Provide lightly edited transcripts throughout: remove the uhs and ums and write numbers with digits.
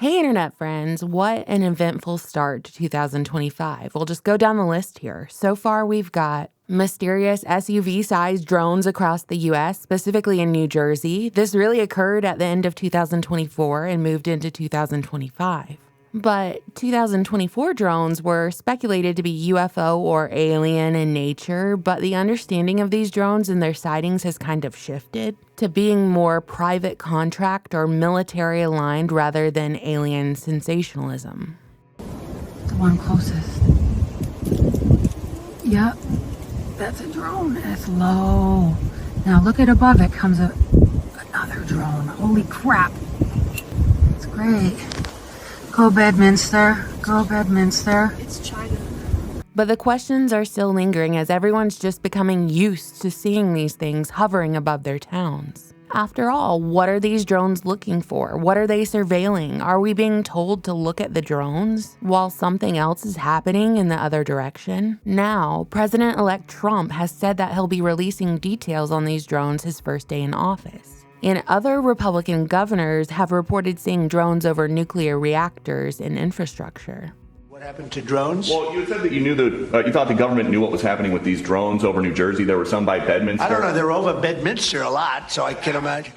Hey, Internet friends, what an eventful start to 2025. We'll just go down the list here. So far, we've got mysterious SUV-sized drones across the U.S., specifically in New Jersey. This really occurred at the end of 2024 and moved into 2025. But 2024 drones were speculated to be UFO or alien in nature, but the understanding of these drones and their sightings has kind of shifted to being more private contract or military aligned rather than alien sensationalism. The one closest. Yep, that's a drone. It's low. Now look at above it comes another drone. Holy crap. It's great. Go Bedminster. Go Bedminster. It's China. But the questions are still lingering as everyone's just becoming used to seeing these things hovering above their towns. After all, what are these drones looking for? What are they surveilling? Are we being told to look at the drones while something else is happening in the other direction? Now, President-elect Trump has said that he'll be releasing details on these drones his first day in office. And other Republican governors have reported seeing drones over nuclear reactors and infrastructure. What happened to drones? Well, you said that you thought the government knew what was happening with these drones over New Jersey. There were some by Bedminster. I don't know. They're over Bedminster a lot, so I can imagine.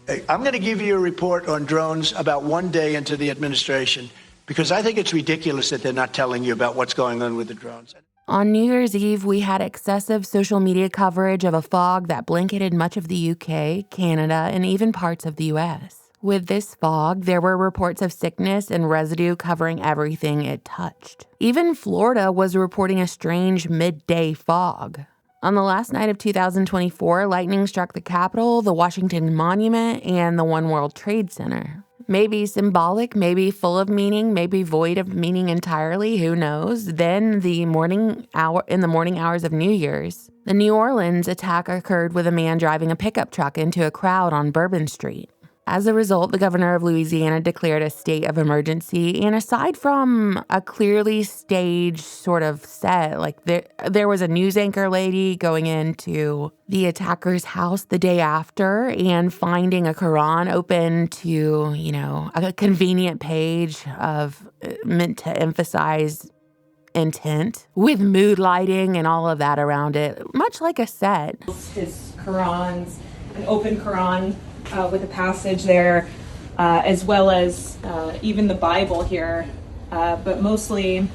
I'm going to give you a report on drones about one day into the administration, because I think it's ridiculous that they're not telling you about what's going on with the drones. On New Year's Eve, we had excessive social media coverage of a fog that blanketed much of the UK, Canada, and even parts of the US. With this fog, there were reports of sickness and residue covering everything it touched. Even Florida was reporting a strange midday fog. On the last night of 2024, lightning struck the Capitol, the Washington Monument, and the One World Trade Center. Maybe symbolic, maybe full of meaning, maybe void of meaning entirely, who knows? Then in the morning hours of New Year's, the New Orleans attack occurred with a man driving a pickup truck into a crowd on Bourbon Street. As a result, the governor of Louisiana declared a state of emergency, and aside from a clearly staged sort of set, like there was a news anchor lady going into the attacker's house the day after and finding a Quran open to, a convenient page of meant to emphasize intent with mood lighting and all of that around it, much like a set. His Qurans, an open Quran with a passage there, as well as even the Bible here, but mostly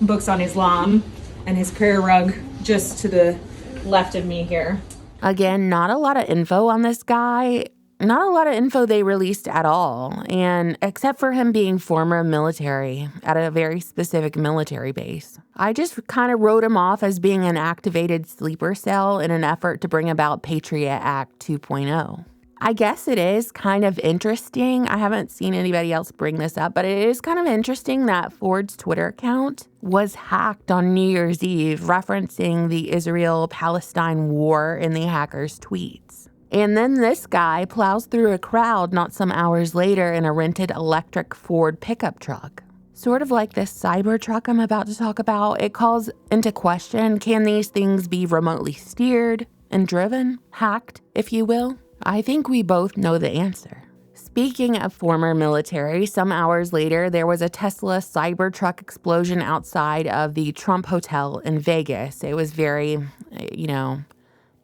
books on Islam, and his prayer rug just to the left of me here. Again, not a lot of info on this guy. Not a lot of info they released at all, and except for him being former military at a very specific military base. I just kind of wrote him off as being an activated sleeper cell in an effort to bring about Patriot Act 2.0. I guess it is kind of interesting. I haven't seen anybody else bring this up, but it is kind of interesting that Ford's Twitter account was hacked on New Year's Eve, referencing the Israel-Palestine war in the hacker's tweets. And then this guy plows through a crowd not some hours later in a rented electric Ford pickup truck. Sort of like this cyber truck I'm about to talk about, it calls into question, can these things be remotely steered and driven, hacked, if you will? I think we both know the answer. Speaking of former military, some hours later, there was a Tesla Cybertruck explosion outside of the Trump Hotel in Vegas. It was very,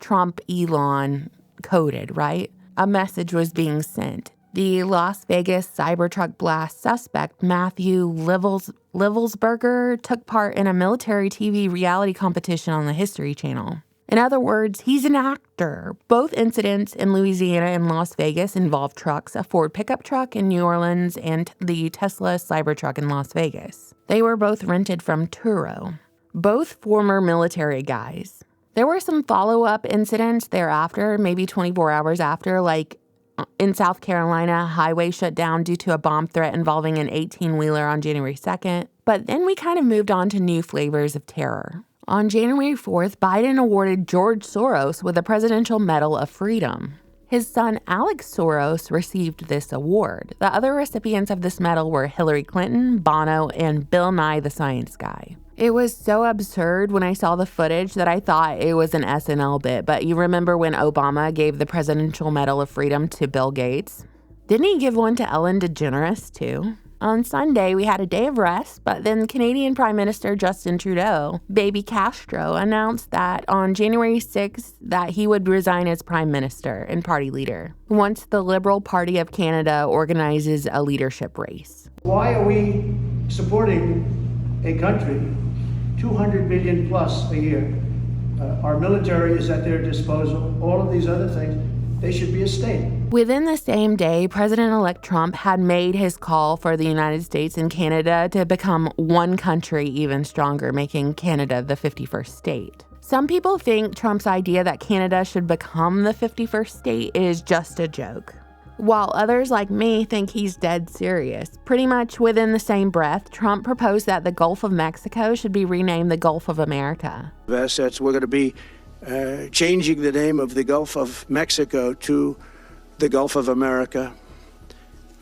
Trump-Elon coded, right? A message was being sent. The Las Vegas Cybertruck blast suspect, Matthew Livelsberger, took part in a military TV reality competition on the History Channel. In other words, he's an actor. Both incidents in Louisiana and Las Vegas involved trucks, a Ford pickup truck in New Orleans and the Tesla Cybertruck in Las Vegas. They were both rented from Turo. Both former military guys. There were some follow-up incidents thereafter, maybe 24 hours after, like in South Carolina, a highway shut down due to a bomb threat involving an 18-wheeler on January 2nd. But then we kind of moved on to new flavors of terror. On January 4th, Biden awarded George Soros with a Presidential Medal of Freedom. His son, Alex Soros, received this award. The other recipients of this medal were Hillary Clinton, Bono, and Bill Nye the Science Guy. It was so absurd when I saw the footage that I thought it was an SNL bit, but you remember when Obama gave the Presidential Medal of Freedom to Bill Gates? Didn't he give one to Ellen DeGeneres, too? On Sunday, we had a day of rest, but then Canadian Prime Minister Justin Trudeau, Baby Castro, announced that on January 6th that he would resign as Prime Minister and party leader once the Liberal Party of Canada organizes a leadership race. Why are we supporting a country 200 billion plus a year? Our military is at their disposal. All of these other things, they should be a state. Within the same day, President-elect Trump had made his call for the United States and Canada to become one country even stronger, making Canada the 51st state. Some people think Trump's idea that Canada should become the 51st state is just a joke, while others like me think he's dead serious. Pretty much within the same breath, Trump proposed that the Gulf of Mexico should be renamed the Gulf of America. Assets, we're going to be changing the name of the Gulf of Mexico to the Gulf of America,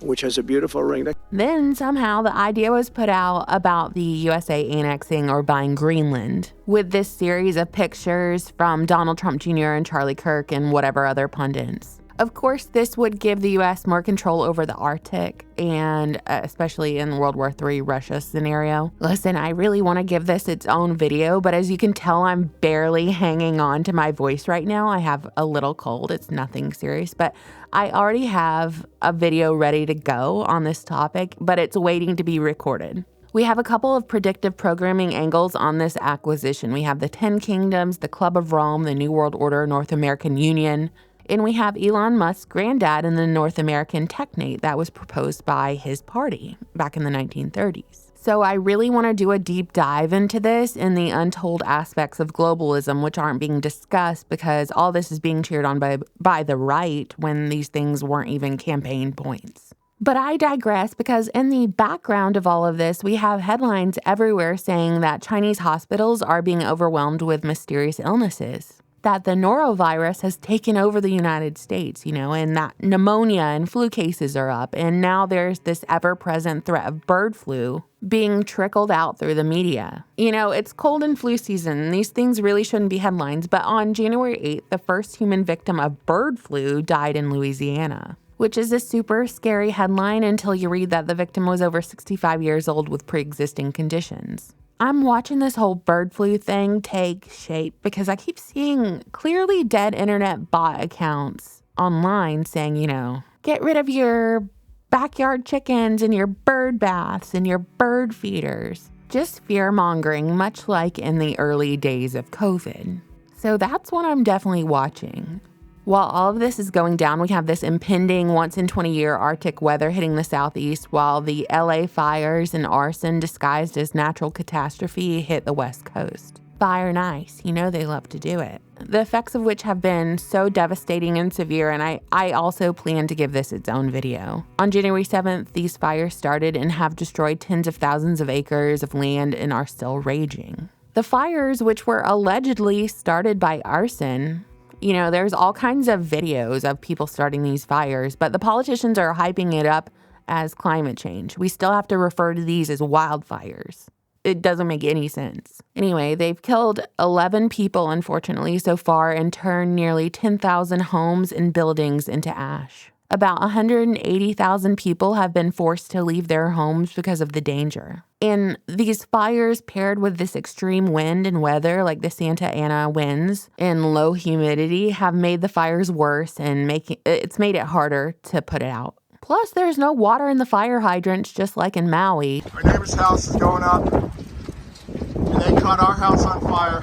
which has a beautiful ring. Then somehow the idea was put out about the USA annexing or buying Greenland, with this series of pictures from Donald Trump Jr. and Charlie Kirk and whatever other pundits. Of course, this would give the U.S. more control over the Arctic, and especially in World War III Russia scenario. Listen, I really want to give this its own video, but as you can tell, I'm barely hanging on to my voice right now. I have a little cold. It's nothing serious, but I already have a video ready to go on this topic, but it's waiting to be recorded. We have a couple of predictive programming angles on this acquisition. We have the 10 Kingdoms, the Club of Rome, the New World Order, North American Union, and we have Elon Musk's granddad in the North American Technate that was proposed by his party back in the 1930s. So I really want to do a deep dive into this and the untold aspects of globalism which aren't being discussed because all this is being cheered on by the right when these things weren't even campaign points. But I digress because in the background of all of this, we have headlines everywhere saying that Chinese hospitals are being overwhelmed with mysterious illnesses, that the norovirus has taken over the United States, and that pneumonia and flu cases are up. And now there's this ever-present threat of bird flu being trickled out through the media. It's cold and flu season. These things really shouldn't be headlines. But on January 8th, the first human victim of bird flu died in Louisiana, which is a super scary headline until you read that the victim was over 65 years old with pre-existing conditions. I'm watching this whole bird flu thing take shape because I keep seeing clearly dead internet bot accounts online saying, get rid of your backyard chickens and your bird baths and your bird feeders. Just fear-mongering, much like in the early days of COVID. So that's what I'm definitely watching. While all of this is going down, we have this impending once-in-20-year Arctic weather hitting the southeast, while the LA fires and arson disguised as natural catastrophe hit the west coast. Fire and ice, they love to do it. The effects of which have been so devastating and severe, and I also plan to give this its own video. On January 7th, these fires started and have destroyed tens of thousands of acres of land and are still raging. The fires, which were allegedly started by arson, there's all kinds of videos of people starting these fires, but the politicians are hyping it up as climate change. We still have to refer to these as wildfires. It doesn't make any sense. Anyway, they've killed 11 people, unfortunately, so far and turned nearly 10,000 homes and buildings into ash. About 180,000 people have been forced to leave their homes because of the danger. And these fires paired with this extreme wind and weather, like the Santa Ana winds and low humidity, have made the fires worse and it's made it harder to put it out. Plus, there's no water in the fire hydrants, just like in Maui. Our neighbor's house is going up, and they caught our house on fire.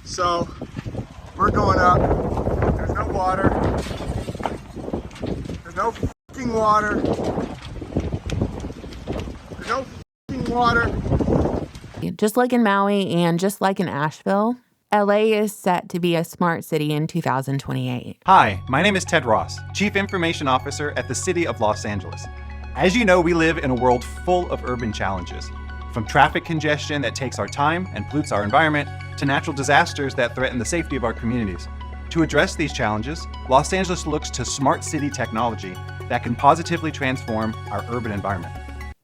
So we're going up. There's no water. There's no fucking water. There's no fucking water. Just like in Maui and just like in Asheville, LA is set to be a smart city in 2028. Hi, my name is Ted Ross, Chief Information Officer at the City of Los Angeles. As you know, we live in a world full of urban challenges, from traffic congestion that takes our time and pollutes our environment, to natural disasters that threaten the safety of our communities. To address these challenges, Los Angeles looks to smart city technology that can positively transform our urban environment.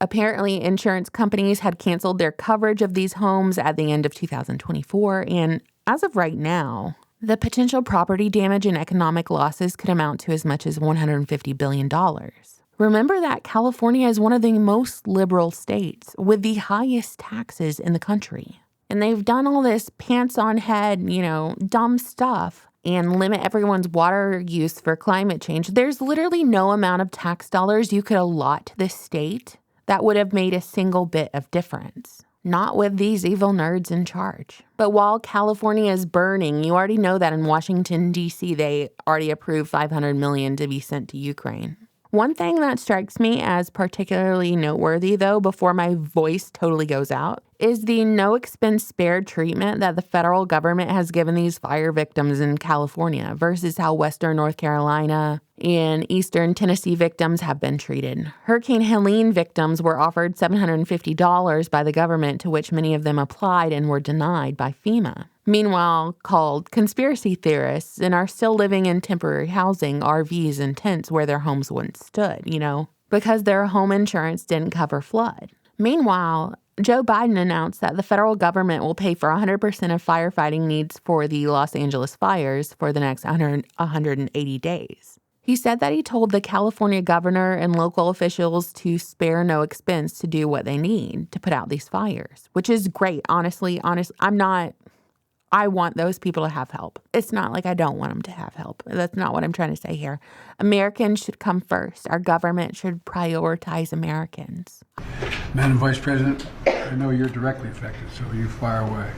Apparently, insurance companies had canceled their coverage of these homes at the end of 2024, and as of right now, the potential property damage and economic losses could amount to as much as $150 billion. Remember that California is one of the most liberal states with the highest taxes in the country. And they've done all this pants on head, dumb stuff and limit everyone's water use for climate change. There's literally no amount of tax dollars you could allot to this state that would have made a single bit of difference. Not with these evil nerds in charge. But while California is burning, you already know that in Washington, D.C., they already approved $500 million to be sent to Ukraine. One thing that strikes me as particularly noteworthy, though, before my voice totally goes out, is the no-expense-spared treatment that the federal government has given these fire victims in California versus how Western North Carolina and Eastern Tennessee victims have been treated. Hurricane Helene victims were offered $750 by the government, to which many of them applied and were denied by FEMA. Meanwhile, called conspiracy theorists and are still living in temporary housing, RVs, and tents where their homes once stood, because their home insurance didn't cover flood. Meanwhile, Joe Biden announced that the federal government will pay for 100% of firefighting needs for the Los Angeles fires for the next 180 days. He said that he told the California governor and local officials to spare no expense to do what they need to put out these fires, which is great. Honestly, I want those people to have help. It's not like I don't want them to have help. That's not what I'm trying to say here. Americans should come first. Our government should prioritize Americans. Madam Vice President, I know you're directly affected, so you fire away.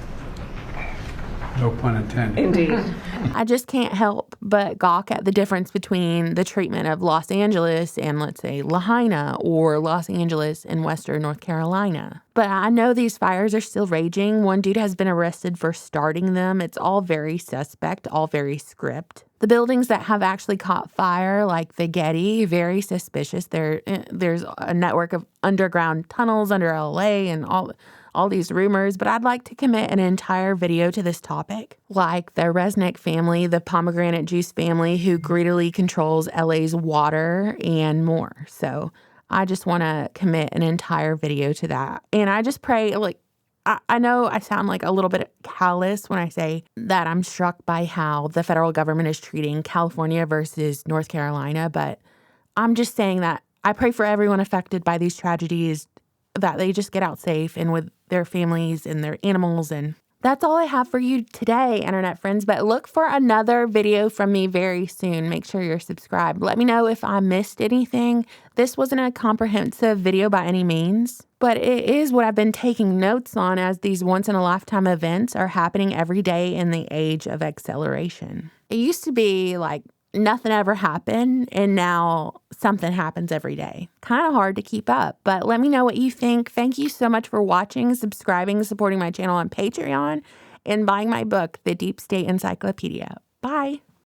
No pun intended. Indeed. I just can't help but gawk at the difference between the treatment of Los Angeles and, let's say, Lahaina, or Los Angeles and Western North Carolina. But I know these fires are still raging. One dude has been arrested for starting them. It's all very suspect, all very script. The buildings that have actually caught fire, like the Getty, very suspicious. There's a network of underground tunnels under LA and all these rumors, but I'd like to commit an entire video to this topic, like the Resnick family, the pomegranate juice family who greedily controls LA's water, and more. So I just want to commit an entire video to that. And I just pray, I know I sound like a little bit callous when I say that I'm struck by how the federal government is treating California versus North Carolina, but I'm just saying that I pray for everyone affected by these tragedies that they just get out safe and with their families and their animals. And that's all I have for you today, internet friends. But look for another video from me very soon. Make sure you're subscribed. Let me know if I missed anything. This wasn't a comprehensive video by any means, but it is what I've been taking notes on as these once-in-a-lifetime events are happening every day in the age of acceleration. It used to be like nothing ever happened, and now something happens every day. Kind of hard to keep up, but let me know what you think. Thank you so much for watching, subscribing, supporting my channel on Patreon, and buying my book, The Deep State Encyclopedia. Bye.